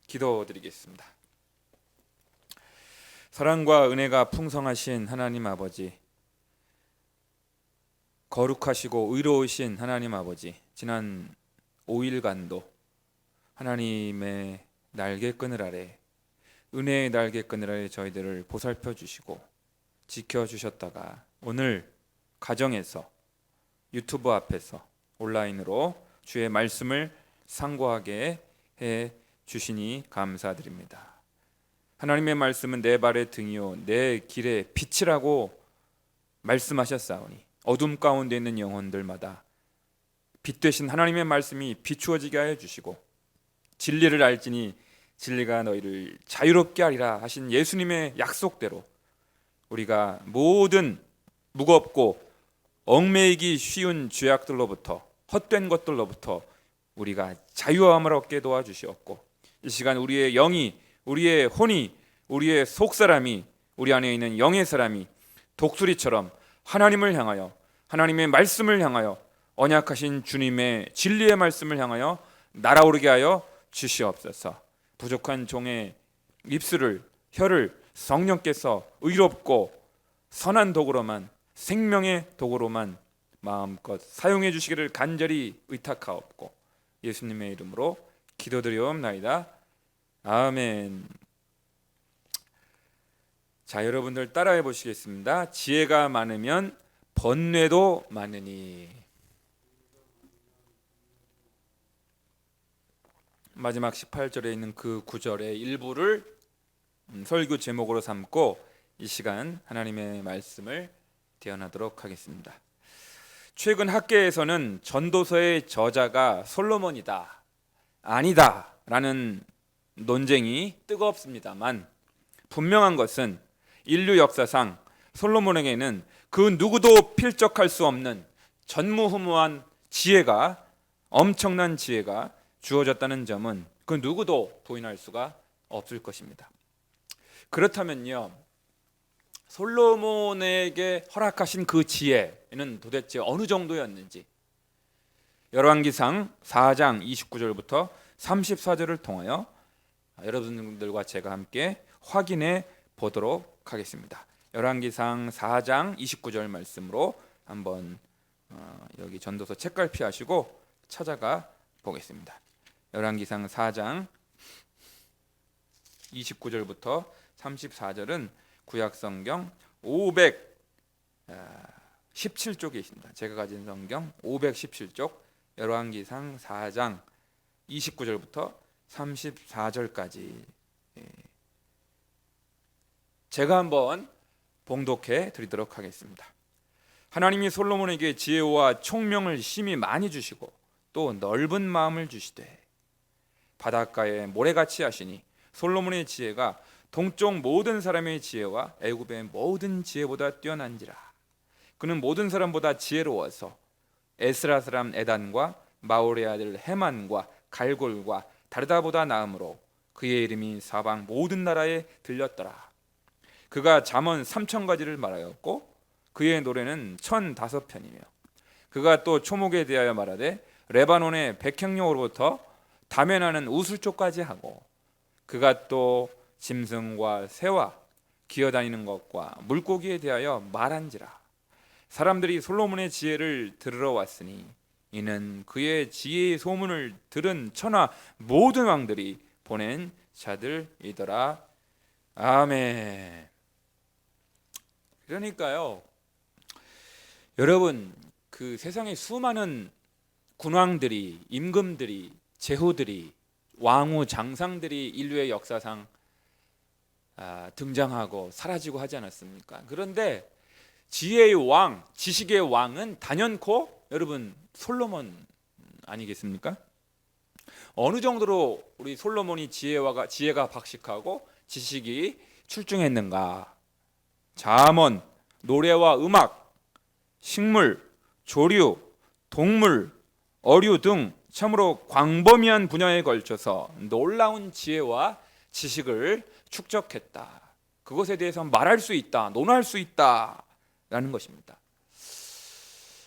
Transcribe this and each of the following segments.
기도드리겠습니다. 사랑과 은혜가 풍성하신 하나님 아버지, 거룩하시고 의로우신 하나님 아버지, 지난 5일간도 하나님의 날개끈을 아래, 은혜의 날개끈을 아래 저희들을 보살펴 주시고 지켜주셨다가 오늘 가정에서, 유튜브 앞에서, 온라인으로 주의 말씀을 상고하게 해 주시니 감사드립니다. 하나님의 말씀은 내 발의 등이요 내 길의 빛이라고 말씀하셨사오니 어둠 가운데 있는 영혼들마다 빛 되신 하나님의 말씀이 비추어지게 하여 주시고, 진리를 알지니 진리가 너희를 자유롭게 하리라 하신 예수님의 약속대로 우리가 모든 무겁고 얽매이기 쉬운 죄악들로부터, 헛된 것들로부터 우리가 자유함을 얻게 도와주시옵고, 이 시간 우리의 영이, 우리의 혼이, 우리의 속사람이, 우리 안에 있는 영의 사람이 독수리처럼 하나님을 향하여, 하나님의 말씀을 향하여, 언약하신 주님의 진리의 말씀을 향하여 날아오르게 하여 주시옵소서. 부족한 종의 입술을, 혀를 성령께서 의롭고 선한 도구로만, 생명의 도구로만 마음껏 사용해 주시기를 간절히 의탁하옵고 예수님의 이름으로 기도드리옵나이다. 아멘. 자, 여러분들 따라해 보시겠습니다. 지혜가 많으면 번뇌도 많으니. 마지막 18절에 있는 그 구절의 일부를 설교 제목으로 삼고 이 시간 하나님의 말씀을 대언하도록 하겠습니다. 최근 학계에서는 전도서의 저자가 솔로몬이다, 아니다 라는 논쟁이 뜨겁습니다만, 분명한 것은 인류 역사상 솔로몬에게는 그 누구도 필적할 수 없는 전무후무한 지혜가, 엄청난 지혜가 주어졌다는 점은 그 누구도 부인할 수가 없을 것입니다. 그렇다면요, 솔로몬에게 허락하신 그 지혜는 도대체 어느 정도였는지 열왕기상 4장 29절부터 34절을 통하여 여러분들과 제가 함께 확인해 보도록 하겠습니다. 열왕기상 4장 29절 말씀으로 한번 여기 전도서 책갈피 하시고 찾아가 보겠습니다. 열왕기상 4장 29절부터 34절은 구약성경 517쪽에 있습니다. 제가 가진 성경 517쪽, 열왕기상 4장 29절부터 34절까지 제가 한번 봉독해 드리도록 하겠습니다. 하나님이 솔로몬에게 지혜와 총명을 심히 많이 주시고 또 넓은 마음을 주시되 바닷가에 모래같이 하시니 솔로몬의 지혜가 동쪽 모든 사람의 지혜와 애굽의 모든 지혜보다 뛰어난지라. 그는 모든 사람보다 지혜로워서 에스라 사람 에단과 마올의 아들 헤만과 갈골과 다르다보다 나음으로 그의 이름이 사방 모든 나라에 들렸더라. 그가 잠언 3,000가지를 말하였고 그의 노래는 1,005편이며 그가 또 초목에 대하여 말하되 레바논의 백향목으로부터 담에나는 우슬초까지 하고 그가 또 짐승과 새와 기어다니는 것과 물고기에 대하여 말한지라. 사람들이 솔로몬의 지혜를 들으러 왔으니 이는 그의 지혜의 소문을 들은 천하 모든 왕들이 보낸 자들이더라. 아멘. 그러니까요, 여러분, 그 세상에 수많은 군왕들이, 임금들이, 제후들이, 왕후, 장상들이 인류의 역사상 등장하고 사라지고 하지 않았습니까? 그런데 지혜의 왕, 지식의 왕은 단연코 여러분 솔로몬 아니겠습니까? 어느 정도로 우리 솔로몬이 지혜가 박식하고 지식이 출중했는가? 잠언, 노래와 음악, 식물, 조류, 동물, 어류 등 참으로 광범위한 분야에 걸쳐서 놀라운 지혜와 지식을 축적했다. 그것에 대해서 말할 수 있다, 논할 수 있다라는 것입니다.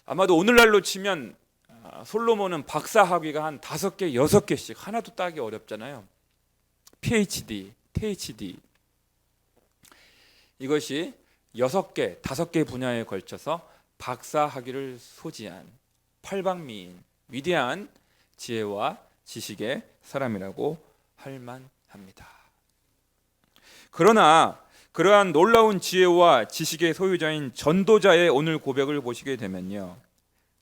아마도 오늘날로 치면 솔로몬은 박사학위가 한 5개, 6개씩, 하나도 따기 어렵잖아요. PhD, THD 이것이 6개, 5개 분야에 걸쳐서 박사 학위를 소지한 팔방미인 위대한 지혜와 지식의 사람이라고 할 만합니다. 그러나 그러한 놀라운 지혜와 지식의 소유자인 전도자의 오늘 고백을 보시게 되면요,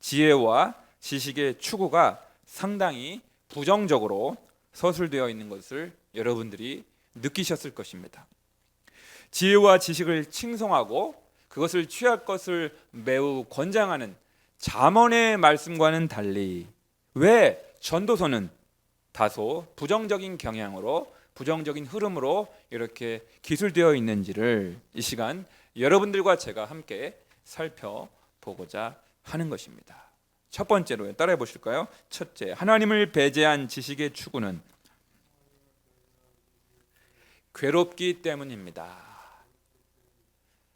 지혜와 지식의 추구가 상당히 부정적으로 서술되어 있는 것을 여러분들이 느끼셨을 것입니다. 지혜와 지식을 칭송하고 그것을 취할 것을 매우 권장하는 잠언의 말씀과는 달리 왜 전도서는 다소 부정적인 경향으로, 부정적인 흐름으로 이렇게 기술되어 있는지를 이 시간 여러분들과 제가 함께 살펴보고자 하는 것입니다. 첫 번째로 따라해 보실까요? 첫째, 하나님을 배제한 지식의 추구는 괴롭기 때문입니다.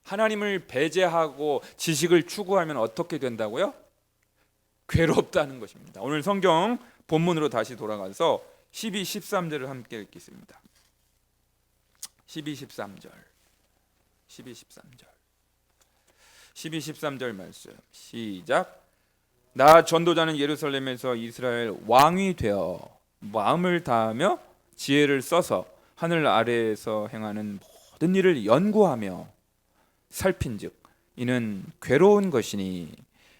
하나님을 배제하고 지식을 추구하면 어떻게 된다고요? 괴롭다는 것입니다. 오늘 성경 본문으로 다시 돌아가서 12, 13절을 함께 읽겠습니다. 12, 13절 12, 13절 말씀 시작. 나 전도자는 예루살렘에서 이스라엘 왕이 되어 마음을 다하며 지혜를 써서 하늘 아래에서 행하는 모든 일을 연구하며 살핀즉 이는 괴로운 것이니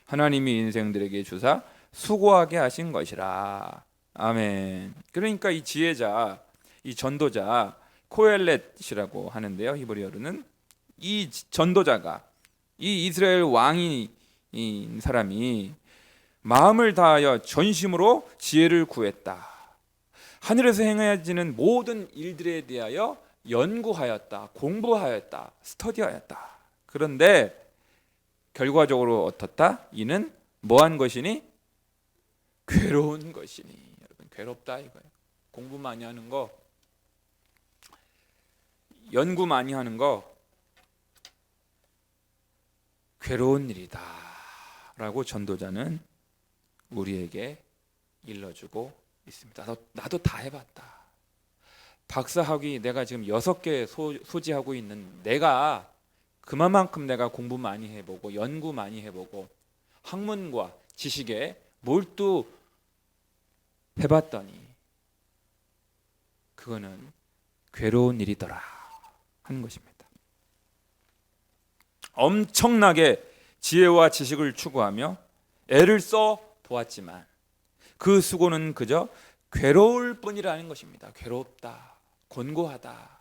하나님이 인생들에게 주사 수고하게 하신 것이라. 아멘. 그러니까 이 지혜자, 이 전도자 코엘렛이라고 하는데요, 히브리어로는 이 전도자가, 이 이스라엘 왕인 사람이 마음을 다하여 전심으로 지혜를 구했다. 하늘에서 행해지는 모든 일들에 대하여 연구하였다, 공부하였다, 스터디하였다. 그런데 결과적으로 어떻다? 이는 뭐한 것이니? 괴로운 것이니. 여러분, 괴롭다 이거예요. 공부 많이 하는 거, 연구 많이 하는 거 괴로운 일이다 라고 전도자는 우리에게 일러주고 있습니다. 나도 다 해봤다. 박사학위 내가 지금 6개 소지하고 있는 내가 그만큼 내가 공부 많이 해보고 연구 많이 해보고 학문과 지식에 몰두해봤더니 그거는 괴로운 일이더라 하는 것입니다. 엄청나게 지혜와 지식을 추구하며 애를 써 보았지만 그 수고는 그저 괴로울 뿐이라는 것입니다. 괴롭다, 곤고하다.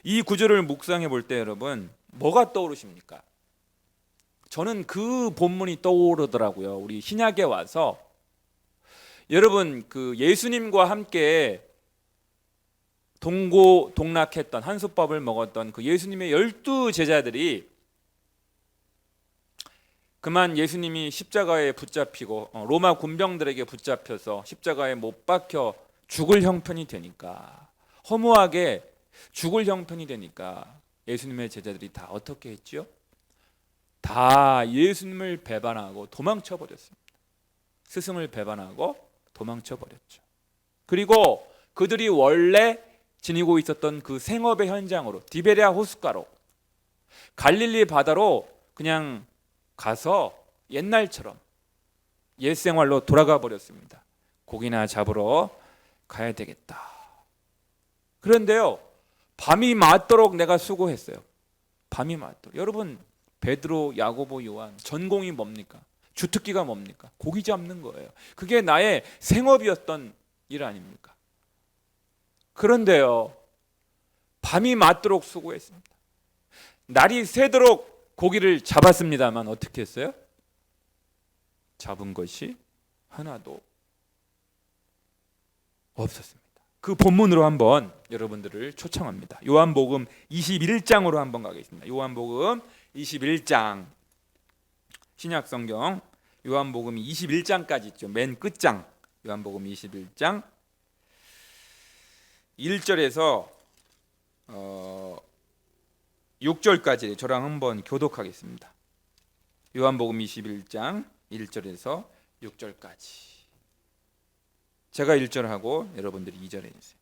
이 구절을 묵상해 볼 때 여러분 뭐가 떠오르십니까? 저는 그 본문이 떠오르더라고요. 우리 신약에 와서 여러분 그 예수님과 함께 동고동락했던 한솥밥을 먹었던 그 예수님의 12 제자들이 그만 예수님이 십자가에 붙잡히고 로마 군병들에게 붙잡혀서 십자가에 못 박혀 죽을 형편이 되니까, 허무하게 죽을 형편이 되니까 예수님의 제자들이 다 어떻게 했죠? 다 예수님을 배반하고 도망쳐 버렸습니다. 스승을 배반하고 도망쳐 버렸죠. 그리고 그들이 원래 지니고 있었던 그 생업의 현장으로, 디베랴 호숫가로, 갈릴리 바다로 그냥 가서 옛날처럼 옛 생활로 돌아가 버렸습니다. 고기나 잡으러 가야 되겠다. 그런데요, 밤이 맞도록 내가 수고했어요. 밤이 맞도록. 여러분, 베드로, 야고보, 요한 전공이 뭡니까? 주특기가 뭡니까? 고기 잡는 거예요. 그게 나의 생업이었던 일 아닙니까? 그런데요, 밤이 맞도록 수고했습니다. 날이 새도록 고기를 잡았습니다만 어떻게 했어요? 잡은 것이 하나도 없었습니다. 그 본문으로 한번 여러분들을 초청합니다. 요한복음 21장으로 한번 가겠습니다. 요한복음 21장, 신약성경 요한복음 21장까지 있죠. 맨 끝장 요한복음 21장 1절에서 6절까지 저랑 한번 교독하겠습니다. 요한복음 21장 1절에서 6절까지. 제가 1절 하고 여러분들이 2절 해주세요.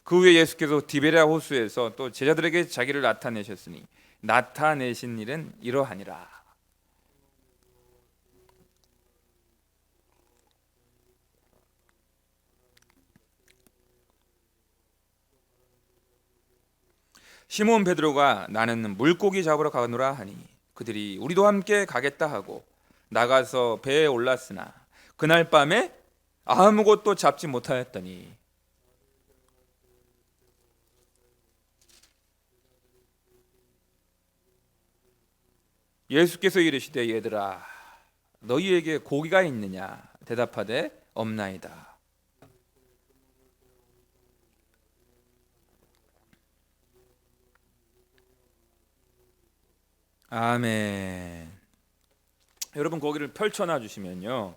그 후에 예수께서 디베랴 호수에서 또 제자들에게 자기를 나타내셨으니 나타내신 일은 이러하니라. 시몬 베드로가 나는 물고기 잡으러 가노라 하니 그들이 우리도 함께 가겠다 하고 나가서 배에 올랐으나 그날 밤에 아무것도 잡지 못하였더니 예수께서 이르시되 얘들아 너희에게 고기가 있느냐 대답하되 없나이다. 아멘. 여러분 거기를 펼쳐놔 주시면요,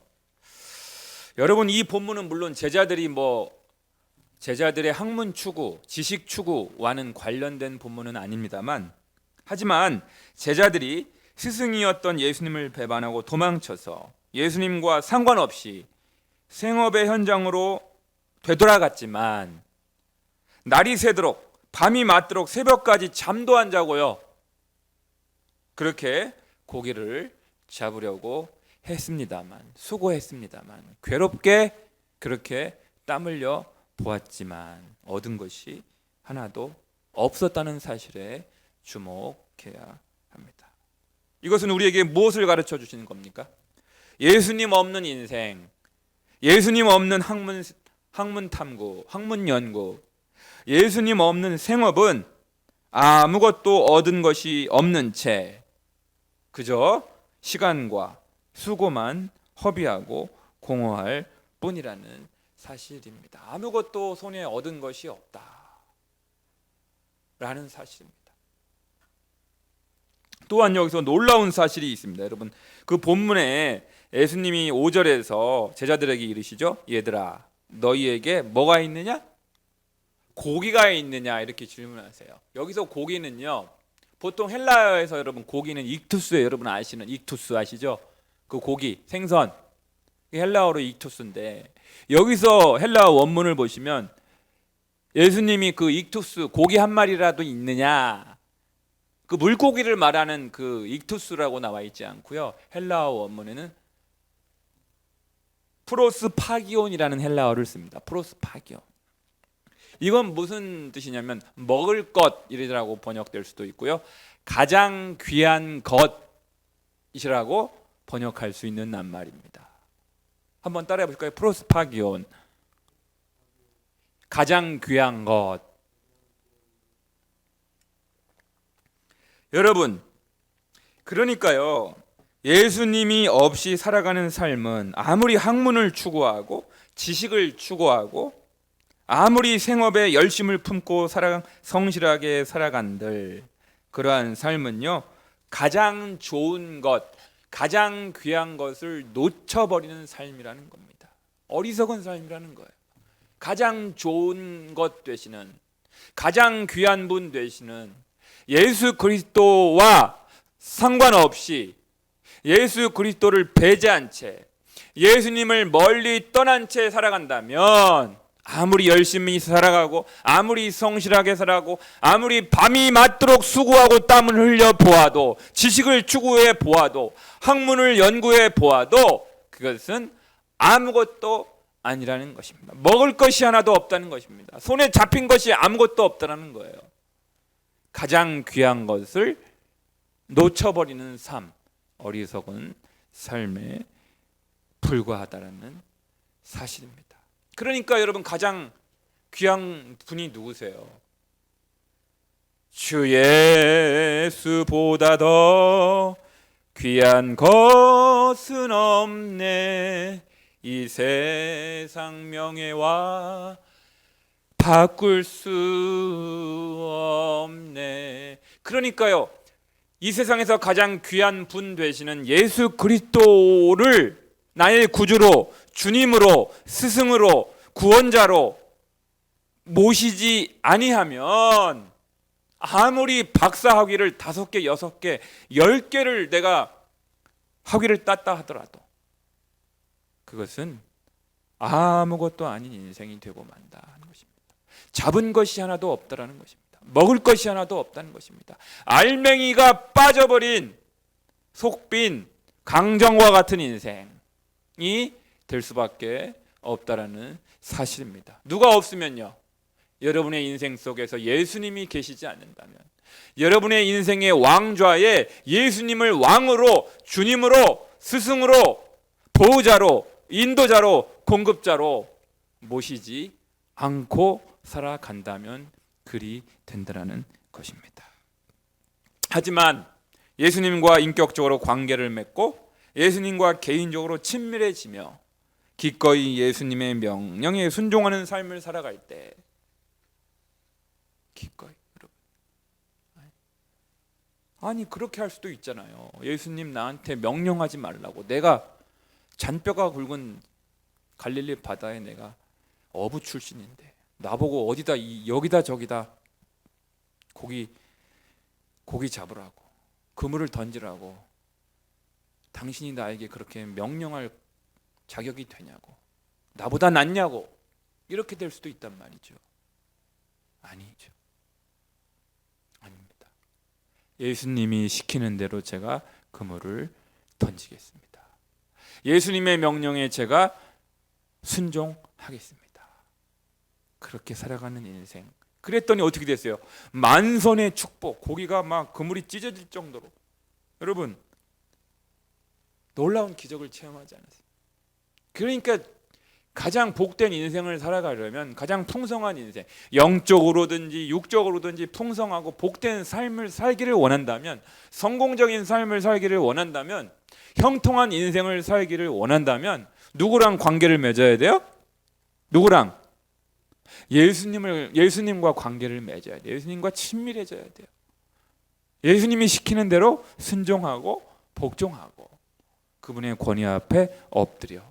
여러분 이 본문은 물론 제자들의 학문 추구, 지식 추구와는 관련된 본문은 아닙니다만, 하지만 제자들이 스승이었던 예수님을 배반하고 도망쳐서 예수님과 상관없이 생업의 현장으로 되돌아갔지만 날이 새도록 밤이 맞도록 새벽까지 잠도 안 자고요, 그렇게 고기를 잡으려고 했습니다만, 수고했습니다만, 괴롭게 그렇게 땀 흘려 보았지만 얻은 것이 하나도 없었다는 사실에 주목해야 합니다. 이것은 우리에게 무엇을 가르쳐 주시는 겁니까? 예수님 없는 인생, 예수님 없는 학문 탐구, 학문 연구, 예수님 없는 생업은 아무것도 얻은 것이 없는 채 그저 시간과 수고만 허비하고 공허할 뿐이라는 사실입니다. 아무것도 손에 얻은 것이 없다라는 사실입니다. 또한 여기서 놀라운 사실이 있습니다. 여러분 그 본문에 예수님이 5절에서 제자들에게 이르시죠. 얘들아 너희에게 뭐가 있느냐? 고기가 있느냐 이렇게 질문하세요. 여기서 고기는요, 보통 헬라어에서 여러분 고기는 익투스예요. 여러분 아시는 익투스 아시죠? 그 고기, 생선, 헬라어로 익투스인데, 여기서 헬라어 원문을 보시면 예수님이 그 익투스 고기 한 마리라도 있느냐, 그 물고기를 말하는 그 익투스라고 나와 있지 않고요, 헬라어 원문에는 프로스파기온이라는 헬라어를 씁니다. 프로스파기온. 이건 무슨 뜻이냐면 먹을 것이라고 번역될 수도 있고요, 가장 귀한 것이라고 번역할 수 있는 낱말입니다. 한번 따라해 볼까요? 프로스파기온, 가장 귀한 것. 여러분 그러니까요, 예수님이 없이 살아가는 삶은 아무리 학문을 추구하고 지식을 추구하고 아무리 생업에 열심을 품고 성실하게 살아간들 그러한 삶은요, 가장 좋은 것, 가장 귀한 것을 놓쳐버리는 삶이라는 겁니다. 어리석은 삶이라는 거예요. 가장 좋은 것 되시는, 가장 귀한 분 되시는 예수 그리스도와 상관없이 예수 그리스도를 배제한 채, 예수님을 멀리 떠난 채 살아간다면 아무리 열심히 살아가고 아무리 성실하게 살아가고 아무리 밤이 맞도록 수고하고 땀을 흘려 보아도, 지식을 추구해 보아도, 학문을 연구해 보아도 그것은 아무것도 아니라는 것입니다. 먹을 것이 하나도 없다는 것입니다. 손에 잡힌 것이 아무것도 없다는 거예요. 가장 귀한 것을 놓쳐버리는 삶, 어리석은 삶에 불과하다는 사실입니다. 그러니까 여러분 가장 귀한 분이 누구세요? 주 예수보다 더 귀한 것은 없네. 이 세상 명예와 바꿀 수 없네. 그러니까요, 이 세상에서 가장 귀한 분 되시는 예수 그리스도를 나의 구주로, 주님으로, 스승으로, 구원자로 모시지 아니하면 아무리 박사 학위를 5개, 6개, 10개를 내가 학위를 땄다 하더라도 그것은 아무것도 아닌 인생이 되고 만다 하는 것입니다. 잡은 것이 하나도 없다라는 것입니다. 먹을 것이 하나도 없다는 것입니다. 알맹이가 빠져버린 속빈 강정과 같은 인생이 될 수밖에 없다라는 사실입니다. 누가 없으면요, 여러분의 인생 속에서 예수님이 계시지 않는다면, 여러분의 인생의 왕좌에 예수님을 왕으로, 주님으로, 스승으로, 보호자로, 인도자로, 공급자로 모시지 않고 살아간다면 그리 된다는 것입니다. 하지만 예수님과 인격적으로 관계를 맺고 예수님과 개인적으로 친밀해지며 기꺼이 예수님의 명령에 순종하는 삶을 살아갈 때, 기꺼이, 여러분, 아니 그렇게 할 수도 있잖아요. 예수님 나한테 명령하지 말라고, 내가 잔뼈가 굵은 갈릴리 바다에 내가 어부 출신인데 나보고 어디다 여기다 저기다 고기 잡으라고, 그물을 던지라고 당신이 나에게 그렇게 명령할 자격이 되냐고, 나보다 낫냐고, 이렇게 될 수도 있단 말이죠. 아니죠. 아닙니다. 예수님이 시키는 대로 제가 그물을 던지겠습니다. 예수님의 명령에 제가 순종하겠습니다. 그렇게 살아가는 인생. 그랬더니 어떻게 됐어요? 만선의 축복, 고기가 막 그물이 찢어질 정도로, 여러분 놀라운 기적을 체험하지 않았어요? 그러니까 가장 복된 인생을 살아가려면, 가장 풍성한 인생, 영적으로든지 육적으로든지 풍성하고 복된 삶을 살기를 원한다면, 성공적인 삶을 살기를 원한다면, 형통한 인생을 살기를 원한다면 누구랑 관계를 맺어야 돼요? 누구랑? 예수님과 관계를 맺어야 돼요. 예수님과 친밀해져야 돼요. 예수님이 시키는 대로 순종하고 복종하고 그분의 권위 앞에 엎드려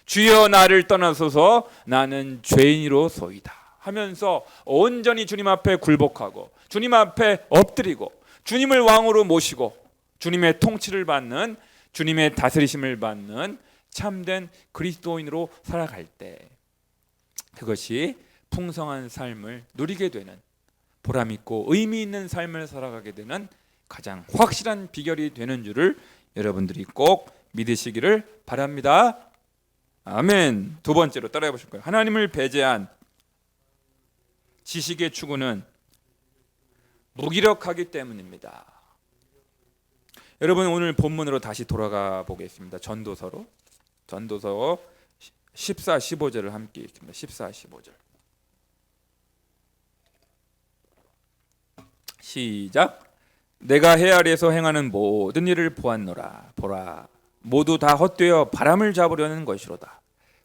주여 나를 떠나소서 나는 죄인이로소이다 하면서 온전히 주님 앞에 굴복하고 주님 앞에 엎드리고 주님을 왕으로 모시고 주님의 통치를 받는, 주님의 다스리심을 받는 참된 그리스도인으로 살아갈 때, 그것이 풍성한 삶을 누리게 되는, 보람 있고 의미 있는 삶을 살아가게 되는 가장 확실한 비결이 되는 줄을 여러분들이 꼭 믿으시기를 바랍니다. 아멘. 두 번째로 따라해 보실 거예요. 하나님을 배제한 지식의 추구는 무기력하기 때문입니다. 여러분 오늘 본문으로 다시 돌아가 보겠습니다. 전도서 14, 15절을 함께 읽습니다. 14, 15절 시작. 내가 해 아래에서 행하는 모든 일을 보았노라. 보라, 모두 다 헛되어 바람을 잡으려는 것이로다.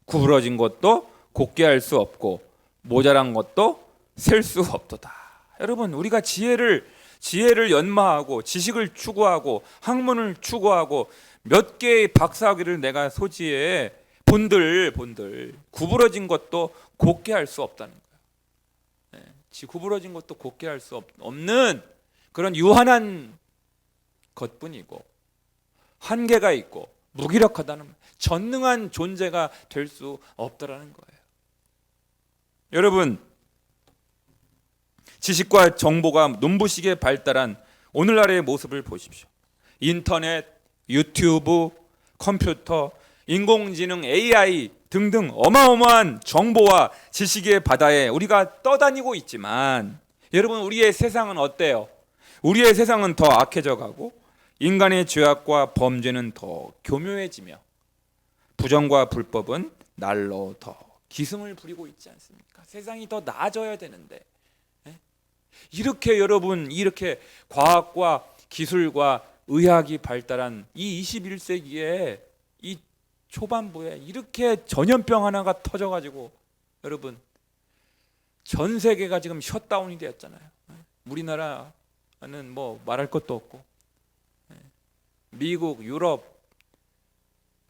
구부러진 것도 곧게 할 수 없고 모자란 것도 셀 수 없도다. 여러분 우리가 지혜를 연마하고 지식을 추구하고 학문을 추구하고 몇 개의 박사학위를 내가 소지해 본들 구부러진 것도 곧게 할 수 없다는 거예요. 구부러진 것도 곧게 할 수 없는 그런 유한한 것뿐이고 한계가 있고 무기력하다는, 전능한 존재가 될 수 없다라는 거예요. 여러분 지식과 정보가 눈부시게 발달한 오늘날의 모습을 보십시오. 인터넷, 유튜브, 컴퓨터, 인공지능, AI 등등 어마어마한 정보와 지식의 바다에 우리가 떠다니고 있지만, 여러분 우리의 세상은 어때요? 우리의 세상은 더 악해져 가고 인간의 죄악과 범죄는 더 교묘해지며 부정과 불법은 날로 더 기승을 부리고 있지 않습니까? 세상이 더 나아져야 되는데, 이렇게 여러분 이렇게 과학과 기술과 의학이 발달한 이 21세기에 이 초반부에 이렇게 전염병 하나가 터져가지고 여러분 전 세계가 지금 셧다운이 되었잖아요. 우리나라는 뭐 말할 것도 없고 미국, 유럽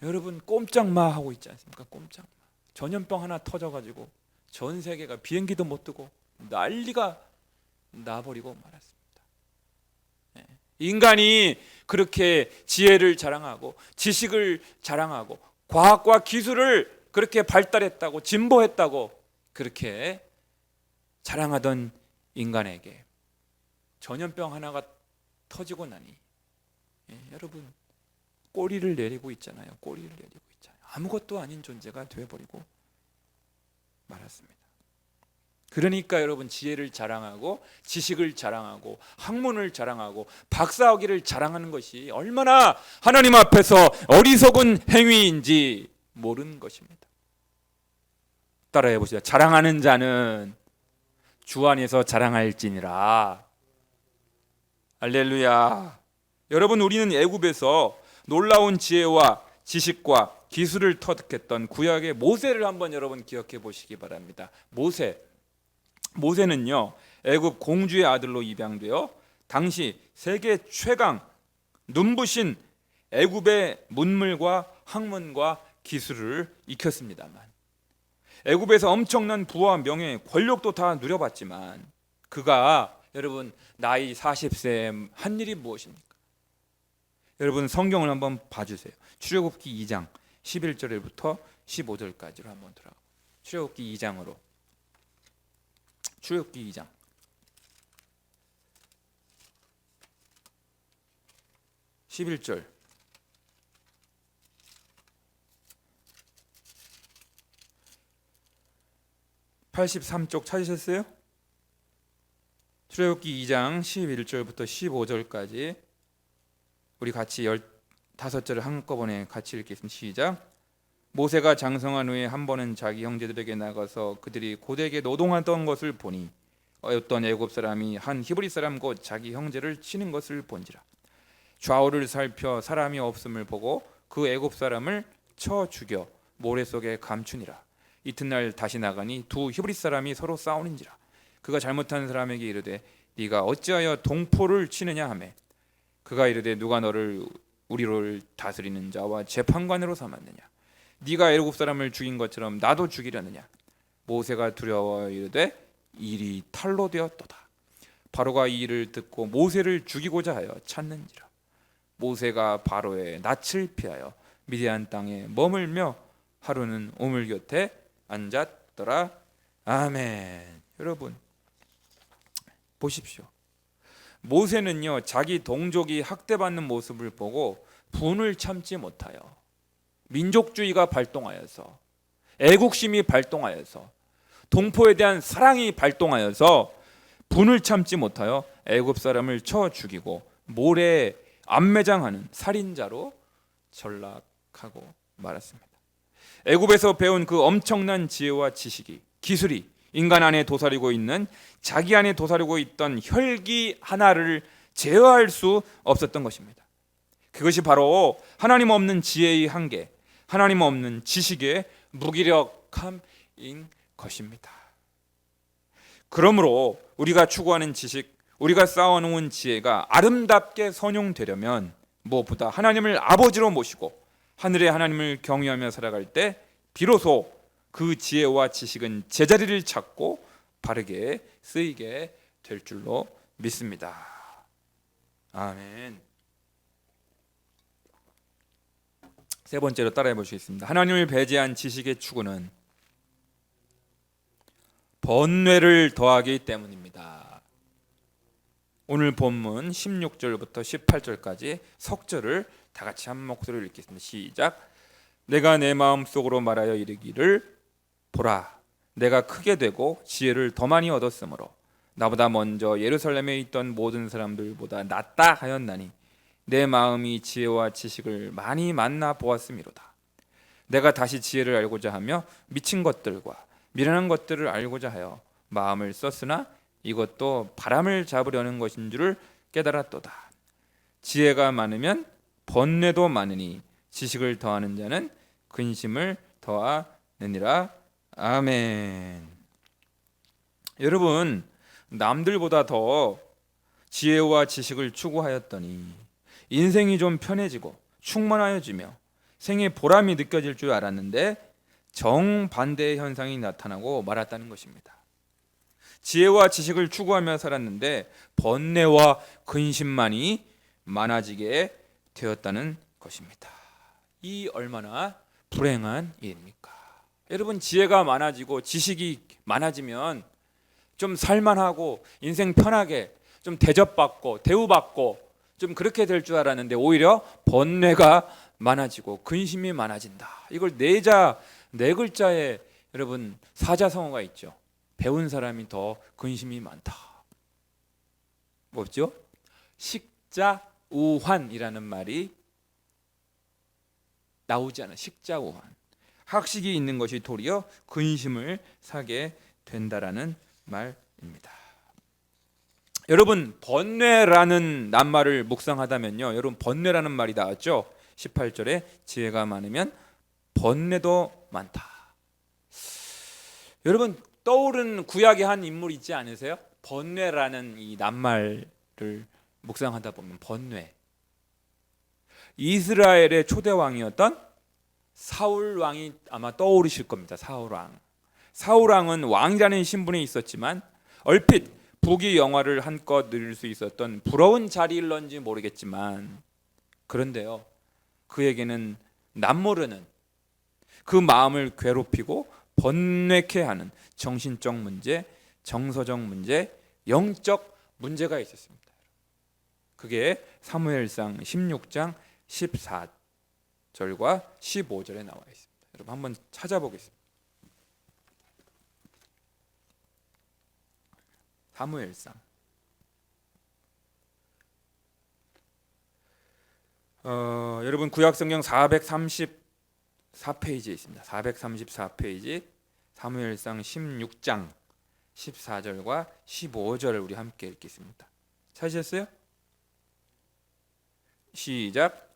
여러분 꼼짝마 하고 있지 않습니까? 꼼짝마. 전염병 하나 터져가지고 전 세계가 비행기도 못 뜨고 난리가 나버리고 말았습니다. 인간이 그렇게 지혜를 자랑하고 지식을 자랑하고 과학과 기술을 그렇게 발달했다고 진보했다고 그렇게 자랑하던 인간에게 전염병 하나가 터지고 나니 여러분 꼬리를 내리고 있잖아요. 꼬리를 내리고 있잖아요. 아무것도 아닌 존재가 되어버리고 말았습니다. 그러니까 여러분 지혜를 자랑하고 지식을 자랑하고 학문을 자랑하고 박사학위를 자랑하는 것이 얼마나 하나님 앞에서 어리석은 행위인지 모르는 것입니다. 따라해 보시죠. 자랑하는 자는 주 안에서 자랑할지니라. 할렐루야. 여러분 우리는 애굽에서 놀라운 지혜와 지식과 기술을 터득했던 구약의 모세를 한번 여러분 기억해 보시기 바랍니다. 모세는요 애굽 공주의 아들로 입양되어 당시 세계 최강 눈부신 애굽의 문물과 학문과 기술을 익혔습니다만 애굽에서 엄청난 부와 명예, 권력도 다 누려봤지만 그가 여러분 나이 40세에 한 일이 무엇입니까? 여러분 성경을 한번 봐주세요. 출애굽기 2장 11절부터 15절까지로 한번 들어가. 출애굽기 2장으로. 출애굽기 2장 11절 83쪽 찾으셨어요? 출애굽기 2장 11절부터 15절까지 우리 같이 15절을 한꺼번에 같이 읽겠습니다. 시작. 모세가 장성한 후에 한 번은 자기 형제들에게 나가서 그들이 고되게 노동하던 것을 보니 어떤 애굽 사람이 한 히브리 사람 곧 자기 형제를 치는 것을 본지라. 좌우를 살펴 사람이 없음을 보고 그 애굽 사람을 쳐 죽여 모래 속에 감추니라. 이튿날 다시 나가니 두 히브리 사람이 서로 싸우는지라. 그가 잘못한 사람에게 이르되 네가 어찌하여 동포를 치느냐 하매 그가 이르되 누가 너를 우리를 다스리는 자와 재판관으로 삼았느냐. 네가 애굽 사람을 죽인 것처럼 나도 죽이려느냐. 모세가 두려워 이르되 일이 탈로 되었도다. 바로가 이 일을 듣고 모세를 죽이고자 하여 찾는지라. 모세가 바로의 낯을 피하여 미디안 땅에 머물며 하루는 우물 곁에 앉았더라. 아멘. 여러분 보십시오. 모세는요 자기 동족이 학대받는 모습을 보고 분을 참지 못하여 민족주의가 발동하여서 애국심이 발동하여서 동포에 대한 사랑이 발동하여서 분을 참지 못하여 애굽 사람을 쳐 죽이고 모래에 암매장하는 살인자로 전락하고 말았습니다. 애굽에서 배운 그 엄청난 지혜와 지식이 기술이 인간 안에 도사리고 있는 자기 안에 도사리고 있던 혈기 하나를 제어할 수 없었던 것입니다. 그것이 바로 하나님 없는 지혜의 한계, 하나님 없는 지식의 무기력함인 것입니다. 그러므로 우리가 추구하는 지식, 우리가 쌓아놓은 지혜가 아름답게 선용되려면 무엇보다 하나님을 아버지로 모시고 하늘의 하나님을 경외하며 살아갈 때 비로소 그 지혜와 지식은 제자리를 찾고 바르게 쓰이게 될 줄로 믿습니다. 아멘. 세 번째로 따라해 보시겠습니다. 하나님을 배제한 지식의 추구는 번뇌를 더하기 때문입니다. 오늘 본문 16절부터 18절까지 석절을 다 같이 한 목소리로 읽겠습니다. 시작. 내가 내 마음속으로 말하여 이르기를 보라, 내가 크게 되고 지혜를 더 많이 얻었으므로 나보다 먼저 예루살렘에 있던 모든 사람들보다 낫다 하였나니 내 마음이 지혜와 지식을 많이 만나 보았음이로다. 내가 다시 지혜를 알고자 하며 미친 것들과 미련한 것들을 알고자 하여 마음을 썼으나 이것도 바람을 잡으려는 것인 줄을 깨달았도다. 지혜가 많으면 번뇌도 많으니 지식을 더하는 자는 근심을 더하느니라. 아멘. 여러분, 남들보다 더 지혜와 지식을 추구하였더니 인생이 좀 편해지고 충만하여지며 생의 보람이 느껴질 줄 알았는데 정반대의 현상이 나타나고 말았다는 것입니다. 지혜와 지식을 추구하며 살았는데 번뇌와 근심만이 많아지게 되었다는 것입니다. 이 얼마나 불행한 일입니까? 여러분, 지혜가 많아지고 지식이 많아지면 좀 살만하고 인생 편하게 좀 대접받고 대우받고 좀 그렇게 될 줄 알았는데 오히려 번뇌가 많아지고 근심이 많아진다. 이걸 네 글자에 여러분 사자성어가 있죠. 배운 사람이 더 근심이 많다. 뭐죠? 식자우환이라는 말이 나오지 않아. 식자우환. 학식이 있는 것이 도리어 근심을 사게 된다라는 말입니다. 여러분 번뇌라는 낱말을 묵상하다면요, 여러분 번뇌라는 말이 나왔죠. 18절에 지혜가 많으면 번뇌도 많다. 여러분 떠오른 구약의 한 인물 있지 않으세요? 번뇌라는 이 낱말을 묵상하다 보면 번뇌. 이스라엘의 초대 왕이었던 사울 왕이 아마 떠오르실 겁니다. 사울 왕. 사울 왕은 왕이라는 신분이 있었지만 얼핏 부귀 영화를 한껏 누릴 수 있었던 부러운 자리일런지 모르겠지만 그런데요, 그에게는 남모르는 그 마음을 괴롭히고 번뇌케 하는 정신적 문제, 정서적 문제, 영적 문제가 있었습니다. 그게 사무엘상 16장 14절과 15절에 나와 있습니다. 여러분 한번 찾아보겠습니다. 사무엘상 여러분 구약성경 434페이지에 있습니다. 434페이지 사무엘상 16장 14절과 15절을 우리 함께 읽겠습니다. 찾으셨어요? 시작.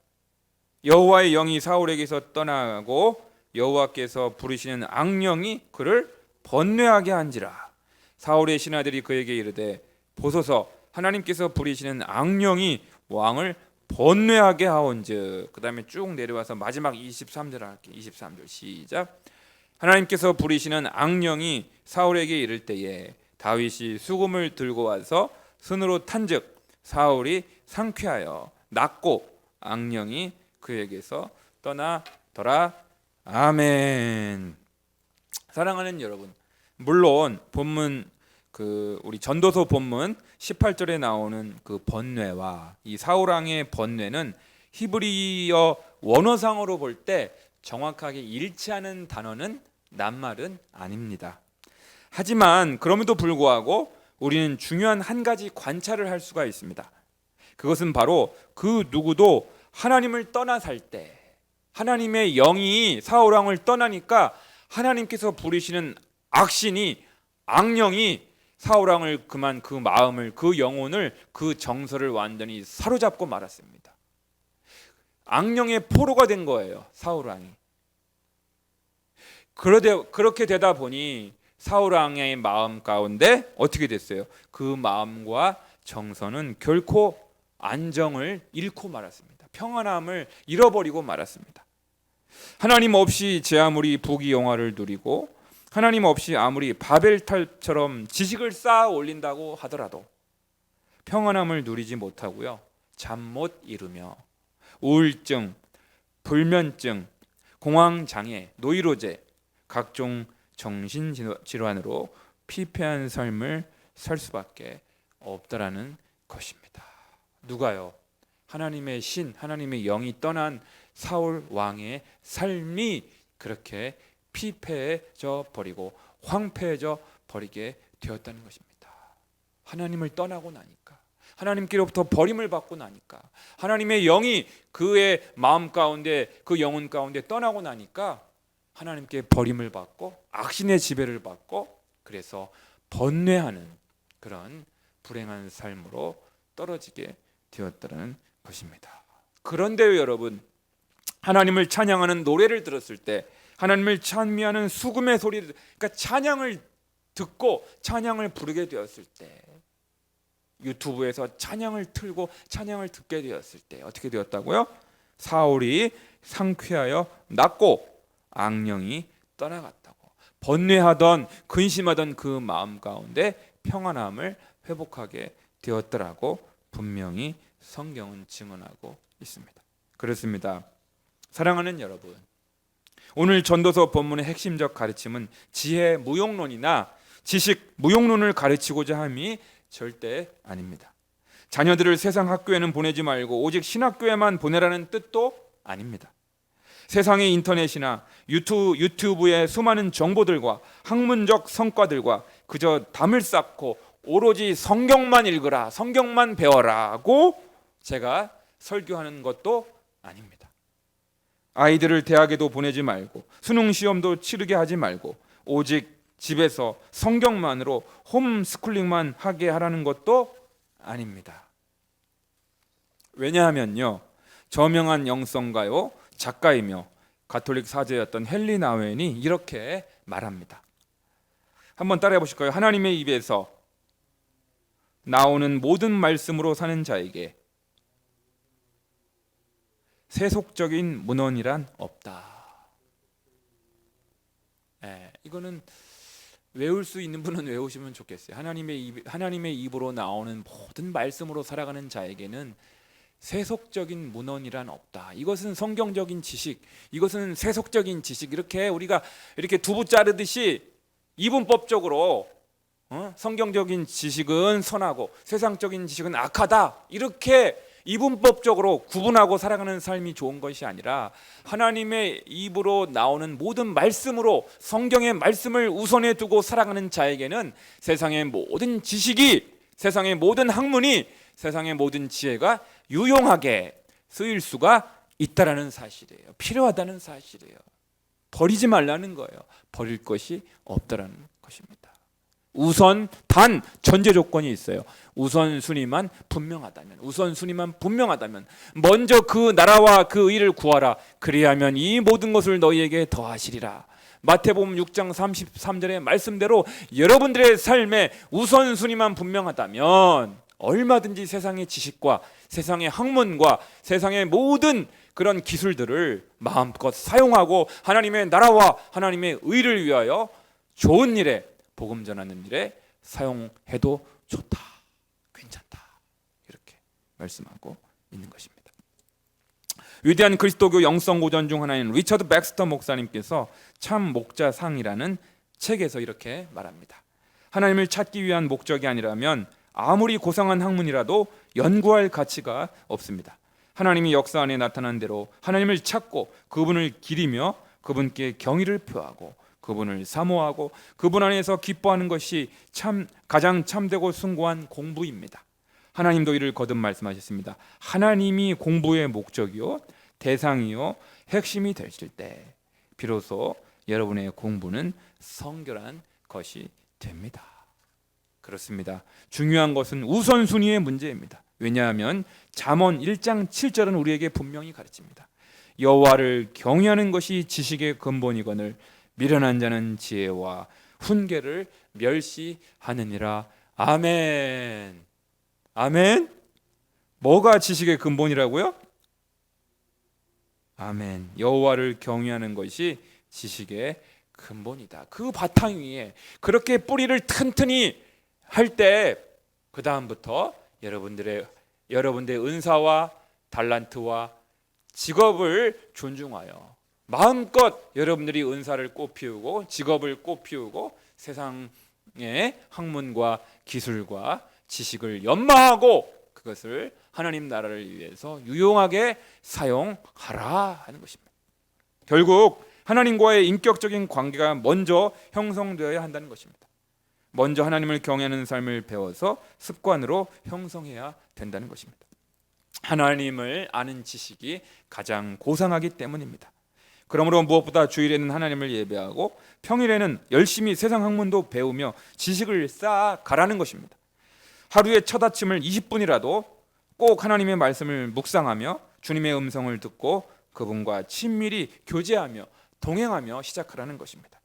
여호와의 영이 사울에게서 떠나고 여호와께서 부르시는 악령이 그를 번뇌하게 한지라. 사울의 신하들이 그에게 이르되 보소서, 하나님께서 부리시는 악령이 왕을 번뇌하게 하온즉. 그 다음에 쭉 내려와서 마지막 23절 할게요. 23절 시작. 하나님께서 부리시는 악령이 사울에게 이를 때에 다윗이 수금을 들고 와서 손으로 탄즉 사울이 상쾌하여 낫고 악령이 그에게서 떠나더라. 아멘. 사랑하는 여러분, 물론 본문 우리 전도서 본문 18절에 나오는 그 번뇌와 이 사울 왕의 번뇌는 히브리어 원어상으로 볼 때 정확하게 일치하는 단어는 낱말은 아닙니다. 하지만 그럼에도 불구하고 우리는 중요한 한 가지 관찰을 할 수가 있습니다. 그것은 바로 그 누구도 하나님을 떠나 살 때 하나님의 영이 사울 왕을 떠나니까 하나님께서 부리시는 악신이 악령이 사울 왕을 그만 그 마음을 그 영혼을 그 정서를 완전히 사로잡고 말았습니다. 악령의 포로가 된 거예요, 사울 왕이. 그렇게 되다 보니 사울 왕의 마음 가운데 어떻게 됐어요? 그 마음과 정서는 결코 안정을 잃고 말았습니다. 평안함을 잃어버리고 말았습니다. 하나님 없이 제 아무리 부귀영화를 누리고 하나님 없이 아무리 바벨탑처럼 지식을 쌓아 올린다고 하더라도 평안함을 누리지 못하고요, 잠 못 이루며 우울증, 불면증, 공황장애, 노이로제, 각종 정신질환으로 피폐한 삶을 살 수밖에 없다라는 것입니다. 누가요? 하나님의 신, 하나님의 영이 떠난 사울 왕의 삶이 그렇게 피폐해져 버리고 황폐해져 버리게 되었다는 것입니다. 하나님을 떠나고 나니까, 하나님께로부터 버림을 받고 나니까, 하나님의 영이 그의 마음 가운데, 그 영혼 가운데 떠나고 나니까 하나님께 버림을 받고 악신의 지배를 받고 그래서 번뇌하는 그런 불행한 삶으로 떨어지게 되었다는 것입니다. 그런데요 여러분, 하나님을 찬양하는 노래를 들었을 때, 하나님을 찬미하는 수금의 소리, 그러니까 찬양을 듣고 찬양을 부르게 되었을 때, 유튜브에서 찬양을 틀고 찬양을 듣게 되었을 때 어떻게 되었다고요? 사울이 상쾌하여 낫고 악령이 떠나갔다고. 번뇌하던 근심하던 그 마음 가운데 평안함을 회복하게 되었더라고 분명히 성경은 증언하고 있습니다. 그렇습니다. 사랑하는 여러분, 오늘 전도서 본문의 핵심적 가르침은 지혜 무용론이나 지식, 무용론을 가르치고자 함이 절대 아닙니다. 자녀들을 세상 학교에는 보내지 말고 오직 신학교에만 보내라는 뜻도 아닙니다. 세상의 인터넷이나 유튜브의 수많은 정보들과 학문적 성과들과 그저 담을 쌓고 오로지 성경만 읽으라, 성경만 배워라고 제가 설교하는 것도 아닙니다. 아이들을 대학에도 보내지 말고 수능 시험도 치르게 하지 말고 오직 집에서 성경만으로 홈스쿨링만 하게 하라는 것도 아닙니다. 왜냐하면요, 저명한 영성가요 작가이며 가톨릭 사제였던 헨리 나우엔이 이렇게 말합니다. 한번 따라해 보실까요? 하나님의 입에서 나오는 모든 말씀으로 사는 자에게 세속적인 문헌이란 없다. 이거는 외울 수 있는 분은 외우시면 좋겠어요. 하나님의 입으로 나오는 모든 말씀으로 살아가는 자에게는 세속적인 문헌이란 없다. 이것은 성경적인 지식, 이것은 세속적인 지식. 이렇게 우리가 이렇게 두부 자르듯이 이분법적으로 성경적인 지식은 선하고 세상적인 지식은 악하다, 이렇게 이분법적으로 구분하고 살아가는 삶이 좋은 것이 아니라 하나님의 입으로 나오는 모든 말씀으로 성경의 말씀을 우선에 두고 살아가는 자에게는 세상의 모든 지식이, 세상의 모든 학문이, 세상의 모든 지혜가 유용하게 쓰일 수가 있다라는 사실이에요. 필요하다는 사실이에요. 버리지 말라는 거예요. 버릴 것이 없다라는 것입니다. 우선 단 전제 조건이 있어요. 우선순위만 분명하다면 먼저 그 나라와 그 의를 구하라. 그리하면 이 모든 것을 너희에게 더하시리라. 마태복음 6장 33절의 말씀대로 여러분들의 삶의 우선순위만 분명하다면 얼마든지 세상의 지식과 세상의 학문과 세상의 모든 그런 기술들을 마음껏 사용하고 하나님의 나라와 하나님의 의를 위하여 좋은 일에, 복음 전하는 일에 사용해도 좋다, 괜찮다, 이렇게 말씀하고 있는 것입니다. 위대한 그리스도교 영성고전 중 하나인 리처드 백스터 목사님께서 참 목자상이라는 책에서 이렇게 말합니다. 하나님을 찾기 위한 목적이 아니라면 아무리 고상한 학문이라도 연구할 가치가 없습니다. 하나님이 역사 안에 나타난 대로 하나님을 찾고 그분을 기리며 그분께 경의를 표하고 그분을 사모하고 그분 안에서 기뻐하는 것이 가장 참되고 숭고한 공부입니다. 하나님도 이를 거듭 말씀하셨습니다. 하나님이 공부의 목적이요 대상이요 핵심이 되실 때 비로소 여러분의 공부는 성결한 것이 됩니다. 그렇습니다. 중요한 것은 우선순위의 문제입니다. 왜냐하면 잠언 1장 7절은 우리에게 분명히 가르칩니다. 여호와를 경외하는 것이 지식의 근본이거늘 미련한 자는 지혜와 훈계를 멸시하느니라. 아멘. 아멘. 뭐가 지식의 근본이라고요? 아멘. 여호와를 경외하는 것이 지식의 근본이다. 그 바탕 위에 그렇게 뿌리를 튼튼히 할 때 그 다음부터 여러분들의 은사와 달란트와 직업을 존중하여 마음껏 여러분들이 은사를 꽃피우고 직업을 꽃피우고 세상의 학문과 기술과 지식을 연마하고 그것을 하나님 나라를 위해서 유용하게 사용하라 하는 것입니다. 결국 하나님과의 인격적인 관계가 먼저 형성되어야 한다는 것입니다. 먼저 하나님을 경외하는 삶을 배워서 습관으로 형성해야 된다는 것입니다. 하나님을 아는 지식이 가장 고상하기 때문입니다. 그러므로 무엇보다 주일에는 하나님을 예배하고 평일에는 열심히 세상 학문도 배우며 지식을 쌓아가라는 것입니다. 하루의 첫 아침을 20분이라도 꼭 하나님의 말씀을 묵상하며 주님의 음성을 듣고 그분과 친밀히 교제하며 동행하며 시작하라는 것입니다.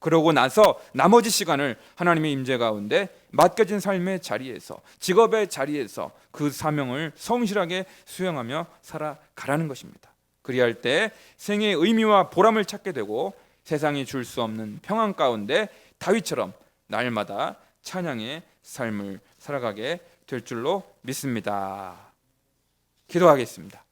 그러고 나서 나머지 시간을 하나님의 임재 가운데 맡겨진 삶의 자리에서 직업의 자리에서 그 사명을 성실하게 수행하며 살아가라는 것입니다. 그리할 때 생애의 의미와 보람을 찾게 되고 세상이 줄 수 없는 평안 가운데 다윗처럼 날마다 찬양의 삶을 살아가게 될 줄로 믿습니다. 기도하겠습니다.